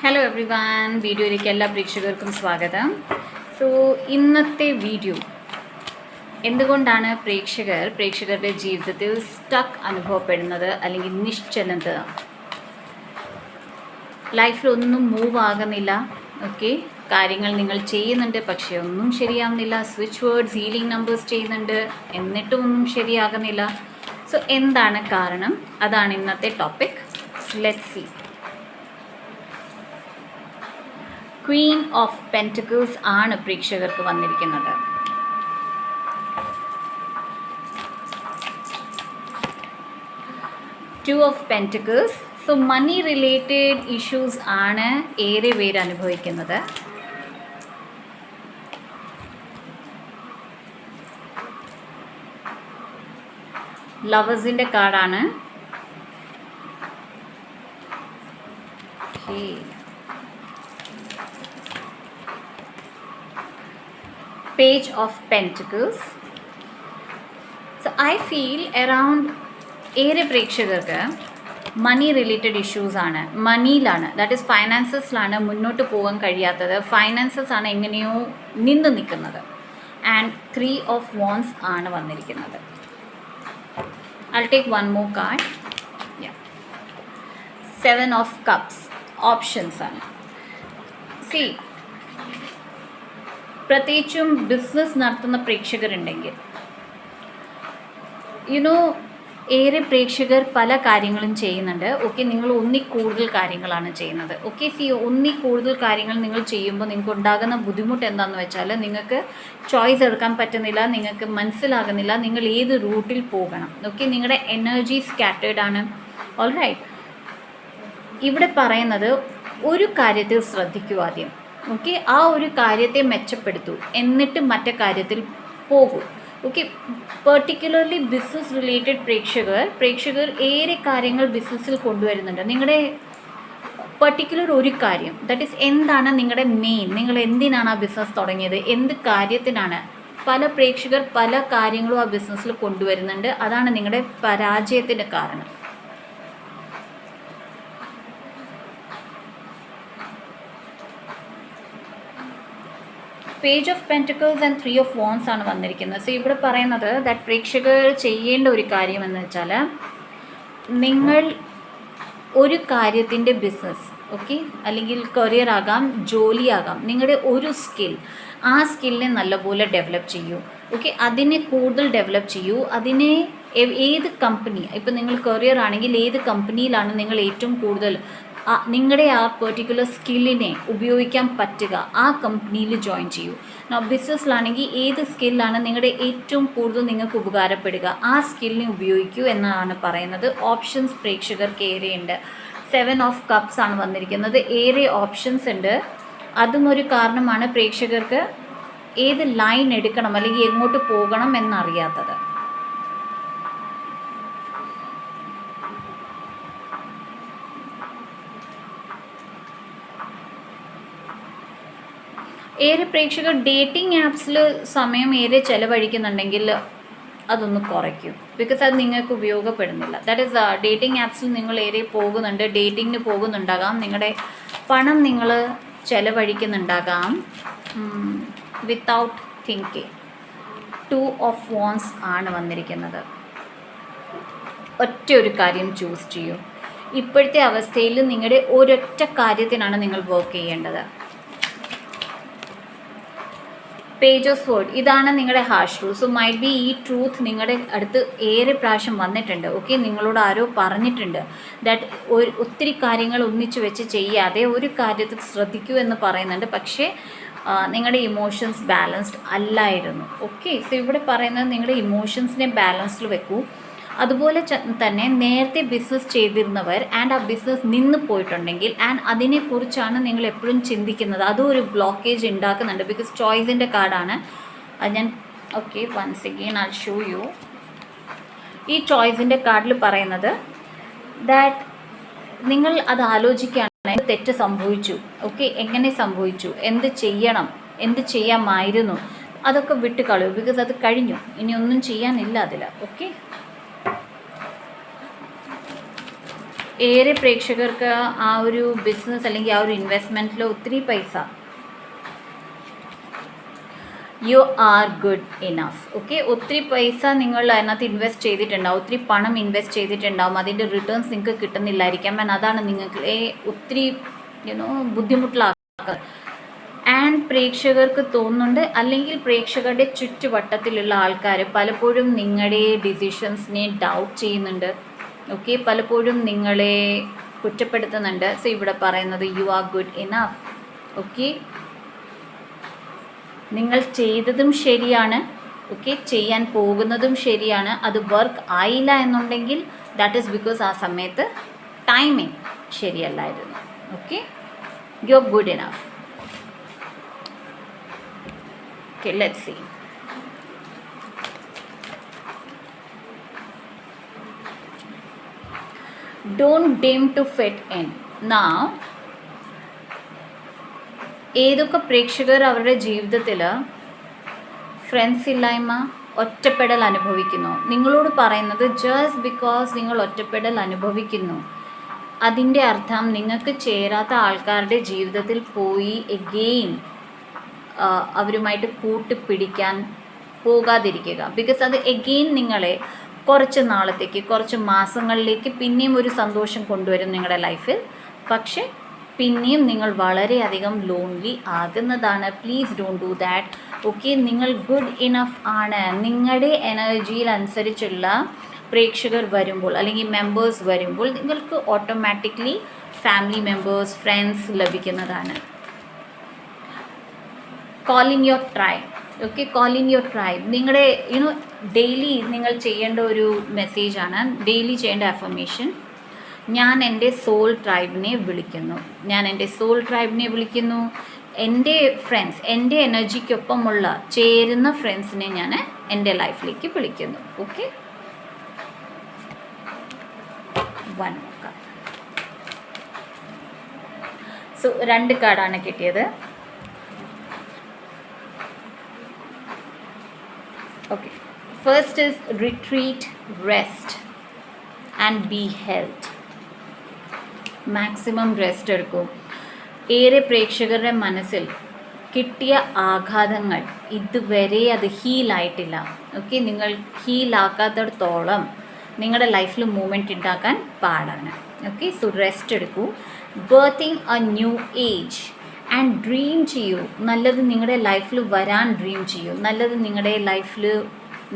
Hello every one, വീഡിയോയിലേക്ക് എല്ലാ പ്രേക്ഷകർക്കും സ്വാഗതം. സോ ഇന്നത്തെ വീഡിയോ എന്തുകൊണ്ടാണ് പ്രേക്ഷകരുടെ ജീവിതത്തിൽ സ്റ്റക്ക് അനുഭവപ്പെടുന്നത് അല്ലെങ്കിൽ നിശ്ചലത, ലൈഫിലൊന്നും മൂവ് ആകുന്നില്ല. ഓക്കെ, കാര്യങ്ങൾ നിങ്ങൾ ചെയ്യുന്നുണ്ട് പക്ഷേ ഒന്നും ശരിയാവുന്നില്ല. സ്വിച്ച് വേർഡ്സ്, ഹീലിംഗ് നമ്പേഴ്സ് ചെയ്യുന്നുണ്ട് എന്നിട്ടും ഒന്നും ശരിയാകുന്നില്ല. സോ എന്താണ് കാരണം? അതാണ് ഇന്നത്തെ topic. Let's see. Queen of pentacles ആണ് പ്രേക്ഷകർക്ക് വന്നിരിക്കുന്നത്. Two of pentacles. So money related issues ആണ് ഏറെ പേര് അനുഭവിക്കുന്നത്. ലവേഴ്സിൻ്റെ കാർഡാണ്. Page of Pentacles. So I feel around ഏറെ പ്രേക്ഷകർക്ക് മണി റിലേറ്റഡ് ഇഷ്യൂസ് ആണ്, മണിയിലാണ്, ദാറ്റ് ഈസ് ഫൈനാൻസസിലാണ് മുന്നോട്ട് പോകാൻ കഴിയാത്തത്. ഫൈനാൻസസ് ആണ് എങ്ങനെയോ നിന്ന് നിൽക്കുന്നത്. ആൻഡ് 3 of Wands ആണ് വന്നിരിക്കുന്നത്. I'll take one more card. Yeah. 7 of Cups. Options ആണ്. See, പ്രത്യേകിച്ചും ബിസിനസ് നടത്തുന്ന പ്രേക്ഷകരുണ്ടെങ്കിൽ ഏറെ പ്രേക്ഷകർ പല കാര്യങ്ങളും ചെയ്യുന്നുണ്ട്. ഓക്കെ, നിങ്ങൾ കൂടുതൽ കാര്യങ്ങളാണ് ചെയ്യുന്നത്. ഓക്കെ, കൂടുതൽ കാര്യങ്ങൾ നിങ്ങൾ ചെയ്യുമ്പോൾ നിങ്ങൾക്ക് ഉണ്ടാകുന്ന ബുദ്ധിമുട്ട് എന്താണെന്ന് വെച്ചാൽ നിങ്ങൾക്ക് ചോയ്സ് എടുക്കാൻ പറ്റുന്നില്ല, നിങ്ങൾക്ക് മനസ്സിലാകുന്നില്ല നിങ്ങൾ ഏത് റൂട്ടിൽ പോകണം. ഓക്കെ, നിങ്ങളുടെ എനർജി സ്കാറ്റേർഡ് ആണ്. ഓൾറൈറ്റ്, ഇവിടെ പറയുന്നത് ഒരു കാര്യത്തിൽ ശ്രദ്ധിക്കൂ ആദ്യം. ഓക്കെ, ആ ഒരു കാര്യത്തെ മെച്ചപ്പെടുത്തൂ, എന്നിട്ട് മറ്റേ കാര്യത്തിൽ പോകൂ. ഓക്കെ, പെർട്ടിക്കുലർലി ബിസിനസ് റിലേറ്റഡ് പ്രേക്ഷകർ ഏറെ കാര്യങ്ങൾ ബിസിനസ്സിൽ കൊണ്ടുവരുന്നുണ്ട്. നിങ്ങളുടെ പെർട്ടിക്കുലർ ഒരു കാര്യം, ദാറ്റ് ഈസ് എന്താണ് നിങ്ങളുടെ മെയിൻ, നിങ്ങൾ എന്തിനാണ് ആ ബിസിനസ് തുടങ്ങിയത്, എന്ത് കാര്യത്തിനാണ്. പല പ്രേക്ഷകർ പല കാര്യങ്ങളും ആ ബിസിനസ്സിൽ കൊണ്ടുവരുന്നുണ്ട്. അതാണ് നിങ്ങളുടെ പരാജയത്തിൻ്റെ കാരണം. Page of pentacles and 3 of Wands ആണ് വന്നിരിക്കുന്നത്. സോ ഇവിടെ പറയുന്നത് ദാറ്റ് പ്രേക്ഷകർ ചെയ്യേണ്ട ഒരു കാര്യമെന്ന് വെച്ചാൽ നിങ്ങൾ ഒരു കാര്യത്തിൻ്റെ ബിസിനസ്, ഓക്കെ, അല്ലെങ്കിൽ കരിയർ ആകാം, ജോലിയാകാം, നിങ്ങളുടെ ഒരു സ്കിൽ, ആ സ്കില്ലിനെ നല്ലപോലെ ഡെവലപ്പ് ചെയ്യൂ. ഓക്കെ, അതിനെ കൂടുതൽ ഡെവലപ്പ് ചെയ്യൂ. അതിനെ ഏത് കമ്പനി, ഇപ്പം നിങ്ങൾ കരിയർ ആണെങ്കിൽ ഏത് കമ്പനിയിലാണ് നിങ്ങൾ ഏറ്റവും കൂടുതൽ നിങ്ങളുടെ ആ പെർട്ടിക്കുലർ സ്കില്ലിനെ ഉപയോഗിക്കാൻ പറ്റുക, ആ കമ്പനിയിൽ ജോയിൻ ചെയ്യൂ. ബിസിനസ്സിലാണെങ്കിൽ ഏത് സ്കില്ലാണ് നിങ്ങളുടെ ഏറ്റവും കൂടുതൽ നിങ്ങൾക്ക് ഉപകാരപ്പെടുക, ആ സ്കില്ലിനെ ഉപയോഗിക്കൂ എന്നാണ് പറയുന്നത്. ഓപ്ഷൻസ് പ്രേക്ഷകർക്ക് ഏറെയുണ്ട്. 7 of Cups ആണ് വന്നിരിക്കുന്നത്. ഏറെ ഓപ്ഷൻസ് ഉണ്ട്. അതും ഒരു കാരണമാണ് പ്രേക്ഷകർക്ക് ഏത് ലൈൻ എടുക്കണം അല്ലെങ്കിൽ എങ്ങോട്ട് പോകണം എന്നറിയാത്തത്. ഏറെ പ്രേക്ഷകർ ഡേറ്റിംഗ് ആപ്സിൽ സമയം ഏറെ ചിലവഴിക്കുന്നുണ്ടെങ്കിൽ അതൊന്ന് കുറയ്ക്കും. ബിക്കോസ് അത് നിങ്ങൾക്ക് ഉപയോഗപ്പെടുന്നില്ല. ദാറ്റ് ഈസ് ഡേറ്റിംഗ് ആപ്സിൽ നിങ്ങൾ ഏറെ പോകുന്നുണ്ട്, ഡേറ്റിങ്ങിന് പോകുന്നുണ്ടാകാം, നിങ്ങളുടെ പണം നിങ്ങൾ ചിലവഴിക്കുന്നുണ്ടാകാം വിത്തൗട്ട് തിങ്കിങ്. 2 of Wands ആണ് വന്നിരിക്കുന്നത്. ഒറ്റ ഒരു കാര്യം ചൂസ് ചെയ്യൂ. ഇപ്പോഴത്തെ അവസ്ഥയിൽ നിങ്ങളുടെ ഒരൊറ്റ കാര്യത്തിനാണ് നിങ്ങൾ വർക്ക് ചെയ്യേണ്ടത്. പേജ് ഓഫ് സ്വേർഡ്, ഇതാണ് നിങ്ങളുടെ hash rule. So might be ഈ ട്രൂത്ത് നിങ്ങളുടെ അടുത്ത് ഏറെ പ്രാവശ്യം വന്നിട്ടുണ്ട്. ഓക്കെ, നിങ്ങളോട് ആരോ പറഞ്ഞിട്ടുണ്ട് ദാറ്റ് ഒത്തിരി കാര്യങ്ങൾ ഒന്നിച്ച് വെച്ച് ചെയ്യാതെ ഒരു കാര്യത്തിൽ ശ്രദ്ധിക്കൂ എന്ന് പറയുന്നുണ്ട്. പക്ഷേ നിങ്ങളുടെ ഇമോഷൻസ് ബാലൻസ്ഡ് അല്ലായിരുന്നു. ഓക്കെ, സോ ഇവിടെ പറയുന്നത് നിങ്ങളുടെ ഇമോഷൻസിനെ ബാലൻസ്ഡിൽ വെക്കൂ. അതുപോലെ തന്നെ നേരത്തെ ബിസിനസ് ചെയ്തിരുന്നവർ ആൻഡ് ആ ബിസിനസ് നിന്ന് പോയിട്ടുണ്ടെങ്കിൽ ആൻഡ് അതിനെക്കുറിച്ചാണ് നിങ്ങൾ എപ്പോഴും ചിന്തിക്കുന്നത്, അതും ഒരു ബ്ലോക്കേജ് ഉണ്ടാക്കുന്നുണ്ട്. ബിക്കോസ് ചോയ്സിൻ്റെ കാർഡാണ് അത്. ഞാൻ okay, once again I show you. ഈ ചോയ്സിൻ്റെ കാർഡിൽ പറയുന്നത് ദാറ്റ് നിങ്ങൾ അത് ആലോചിക്കുകയാണ്, തെറ്റ് സംഭവിച്ചു, ഓക്കെ, എങ്ങനെ സംഭവിച്ചു, എന്ത് ചെയ്യണം, എന്ത് ചെയ്യാമായിരുന്നു, അതൊക്കെ വിട്ട് കളയൂ. ബിക്കോസ് അത് കഴിഞ്ഞു, ഇനി ഒന്നും ചെയ്യാനില്ല അതിൽ. ഓക്കെ, ഏറെ പ്രേക്ഷകർക്ക് ആ ഒരു ബിസിനസ് അല്ലെങ്കിൽ ആ ഒരു ഇൻവെസ്റ്റ്മെൻറ്റിൽ ഒത്തിരി പൈസ, U are good enough. Okay, ഒത്തിരി പൈസ നിങ്ങൾ അതിനകത്ത് ഇൻവെസ്റ്റ് ചെയ്തിട്ടുണ്ടാവും, ഒത്തിരി പണം ഇൻവെസ്റ്റ് ചെയ്തിട്ടുണ്ടാവും, അതിൻ്റെ റിട്ടേൺസ് നിങ്ങൾക്ക് കിട്ടുന്നില്ലായിരിക്കാം. അതാണ് നിങ്ങൾക്ക് ഒത്തിരി ബുദ്ധിമുട്ടിലാക്കുക. ആൻഡ് പ്രേക്ഷകർക്ക് തോന്നുന്നുണ്ട്, അല്ലെങ്കിൽ പ്രേക്ഷകരുടെ ചുറ്റുവട്ടത്തിലുള്ള ആൾക്കാർ പലപ്പോഴും നിങ്ങളുടെ ഡിസിഷൻസിനെ ഡൗട്ട് ചെയ്യുന്നുണ്ട്. ഓക്കെ, പലപ്പോഴും നിങ്ങളെ കുറ്റപ്പെടുത്തുന്നുണ്ട്. സോ ഇവിടെ പറയുന്നത് U are good enough. Okay, നിങ്ങൾ ചെയ്തതും ശരിയാണ്. ഓക്കെ, ചെയ്യാൻ പോകുന്നതും ശരിയാണ്. അത് വർക്ക് ആയില്ല എന്നുണ്ടെങ്കിൽ ദാറ്റ് ഈസ് ബിക്കോസ് ആ സമയത്ത് ടൈമിങ് ശരിയല്ലായിരുന്നു. Okay, you are good enough. Okay, let's see. Don't dim to fit in. Now, ഏതൊക്കെ പ്രേക്ഷകർ അവരുടെ ജീവിതത്തിൽ ഫ്രണ്ട്സ് ഇല്ലായ്മ, ഒറ്റപ്പെടൽ അനുഭവിക്കുന്നു? നിങ്ങളോട് പറയുന്നത് ജസ്റ്റ് ബിക്കോസ് നിങ്ങൾ ഒറ്റപ്പെടൽ അനുഭവിക്കുന്നു, അതിൻ്റെ അർത്ഥം നിങ്ങൾക്ക് ചേരാത്ത ആൾക്കാരുടെ ജീവിതത്തിൽ പോയി എഗെയിൻ അവരുമായിട്ട് കൂട്ടുപിടിക്കാൻ പോകാതിരിക്കുക. ബിക്കോസ് അത് എഗെയിൻ നിങ്ങളെ കുറച്ച് നാളത്തേക്ക്, കുറച്ച് മാസങ്ങളിലേക്ക് പിന്നെയും ഒരു സന്തോഷം കൊണ്ടുവരും നിങ്ങളുടെ ലൈഫിൽ. പക്ഷേ പിന്നെയും നിങ്ങൾ വളരെയധികം ലോൺലി ആകുന്നതാണ്. Please don't do that. Okay, നിങ്ങൾ ഗുഡ് ഇനഫ് ആണ്. നിങ്ങളുടെ എനർജിയിൽ അനുസരിച്ചുള്ള പ്രേക്ഷകർ വരുമ്പോൾ അല്ലെങ്കിൽ മെമ്പേഴ്സ് വരുമ്പോൾ നിങ്ങൾക്ക് ഓട്ടോമാറ്റിക്കലി ഫാമിലി മെമ്പേഴ്സ്, ഫ്രണ്ട്സ് ലഭിക്കുന്നതാണ്. Call in your tribe. Okay, call in your tribe. നിങ്ങളുടെ ഡെയിലി നിങ്ങൾ ചെയ്യേണ്ട ഒരു മെസ്സേജാണ്, ഡെയിലി ചെയ്യേണ്ട അഫർമേഷൻ. ഞാൻ എൻ്റെ സോൾ ട്രൈബിനെ വിളിക്കുന്നു, ഞാൻ എൻ്റെ സോൾ ട്രൈബിനെ വിളിക്കുന്നു. എൻ്റെ ഫ്രണ്ട്സ്, എൻ്റെ എനർജിക്കൊപ്പമുള്ള ചേരുന്ന ഫ്രണ്ട്സിനെ ഞാൻ എൻ്റെ ലൈഫിലേക്ക് വിളിക്കുന്നു. Okay, one card. സോ 2 കാർഡാണ് കിട്ടിയത്. Okay, first is retreat, rest and be held. Maximum rest എടുക്കും. ഏറെ പ്രേക്ഷകരുടെ മനസ്സിൽ കിട്ടിയ ആഘാതങ്ങൾ ഇതുവരെ അത് ഹീലായിട്ടില്ല. ഓക്കെ, നിങ്ങൾ ഹീലാക്കാത്തിടത്തോളം നിങ്ങളുടെ ലൈഫിൽ മൂവ്മെൻറ്റ് ഉണ്ടാക്കാൻ പാടാണ്. ഓക്കെ, സോ റെസ്റ്റ് എടുക്കൂ. Birthing A new age and dream ചെയ്യൂ. നല്ലത് നിങ്ങളുടെ ലൈഫിൽ വരാൻ ഡ്രീം ചെയ്യൂ. നല്ലത് നിങ്ങളുടെ ലൈഫിൽ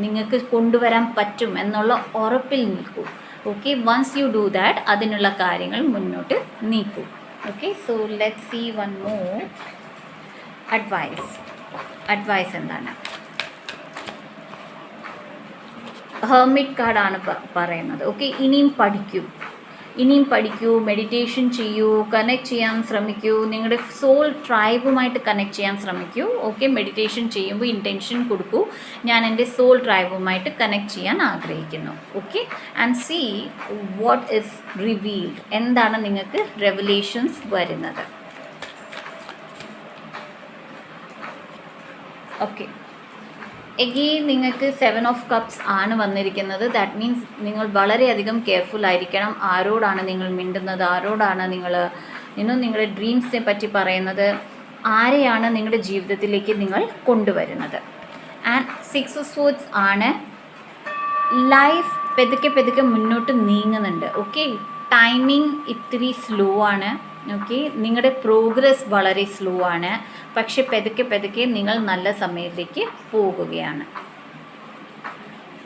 നിങ്ങൾക്ക് കൊണ്ടുവരാൻ പറ്റും എന്നുള്ള ഉറപ്പിൽ നിൽക്കൂ. Okay, once you do that അതിനുള്ള കാര്യങ്ങൾ മുന്നോട്ട് നീക്കൂ. Okay, so let's see one more advice. Advice എന്താണ്? ഹെർമിറ്റ് കാർഡാണ് പറയുന്നത്. ഓക്കെ, ഇനിയും പഠിക്കൂ, മെഡിറ്റേഷൻ ചെയ്യൂ, കണക്ട് ചെയ്യാൻ ശ്രമിക്കൂ, നിങ്ങളുടെ സോൾ ട്രൈബുമായിട്ട് കണക്ട് ചെയ്യാൻ ശ്രമിക്കൂ. ഓക്കെ, മെഡിറ്റേഷൻ ചെയ്യുമ്പോൾ ഇൻറ്റൻഷൻ കൊടുക്കൂ, ഞാൻ എൻ്റെ സോൾ ട്രൈബുമായിട്ട് കണക്ട് ചെയ്യാൻ ആഗ്രഹിക്കുന്നു. Okay, and see what is revealed. എന്താണ് നിങ്ങൾക്ക് റെവലേഷൻസ് വരുന്നത്? ഓക്കെ, എഗെയിൻ നിങ്ങൾക്ക് 7 ഓഫ് കപ്സ് ആണ് വന്നിരിക്കുന്നത്. ദാറ്റ് മീൻസ് നിങ്ങൾ വളരെയധികം കെയർഫുൾ ആയിരിക്കണം. ആരോടാണ് നിങ്ങൾ മിണ്ടുന്നത്, ആരോടാണ് നിങ്ങൾ നിങ്ങളുടെ ഡ്രീംസിനെ പറ്റി പറയുന്നത്, ആരെയാണ് നിങ്ങളുടെ ജീവിതത്തിലേക്ക് നിങ്ങൾ കൊണ്ടുവരുന്നത്. ആൻഡ് 6 ഓഫ് സ്വോർഡ്സ് ആണ്. ലൈഫ് പെതുക്കെ മുന്നോട്ട് നീങ്ങുന്നുണ്ട്. ഓക്കെ, ടൈമിങ് ഇത്തിരി സ്ലോ ആണ്. ഓക്കെ, നിങ്ങളുടെ പ്രോഗ്രസ് വളരെ സ്ലോ ആണ്. പക്ഷെ പെതുക്കെ നിങ്ങൾ നല്ല സമയത്തേക്ക് പോകുകയാണ്.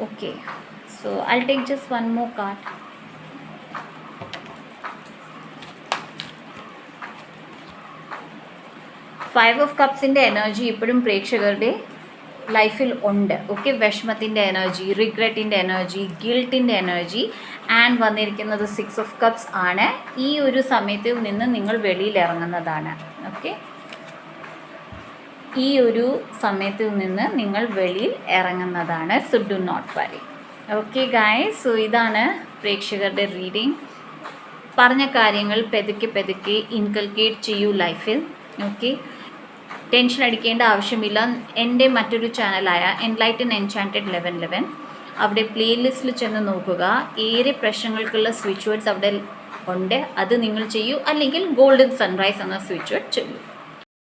Okay, so I take just one more card. Five of കപ്സിൻ്റെ എനർജി ഇപ്പോഴും പ്രേക്ഷകരുടെ ലൈഫിൽ ഉണ്ട്. ഓക്കെ, വിഷമത്തിൻ്റെ എനർജി, റിഗ്രറ്റിൻ്റെ എനർജി, ഗിൽട്ടിൻ്റെ എനർജി. ആൻഡ് വന്നിരിക്കുന്നത് 6 ഓഫ് കപ്സ് ആണ്. ഈ ഒരു സമയത്തിൽ നിന്ന് നിങ്ങൾ വെളിയിൽ ഇറങ്ങുന്നതാണ്. ഓക്കെ, ഈ ഒരു സമയത്തിൽ നിന്ന് നിങ്ങൾ വെളിയിൽ ഇറങ്ങുന്നതാണ്. So do not worry. Okay guys, so ഇതാണ് പ്രേക്ഷകരുടെ റീഡിങ്. പറഞ്ഞ കാര്യങ്ങൾ പെതുക്കെ ഇൻകൾക്കേറ്റ് ചെയ്യൂ ലൈഫിൽ. ഓക്കെ, ടെൻഷൻ അടിക്കേണ്ട ആവശ്യമില്ല. എൻ്റെ മറ്റൊരു ചാനലായ എൻലൈറ്റൻ എൻചാൻറ്റഡ് 1111 അവിടെ പ്ലേലിസ്റ്റിൽ ചെന്ന് നോക്കുക. ഏറെ പ്രശ്നങ്ങൾക്കുള്ള സ്വിച്ച് വേർഡ്സ് അവിടെ ഉണ്ട്, അത് നിങ്ങൾ ചെയ്യൂ. അല്ലെങ്കിൽ ഗോൾഡൻ സൺറൈസ് എന്ന സ്വിച്ച് വേർഡ് ചെയ്യൂ.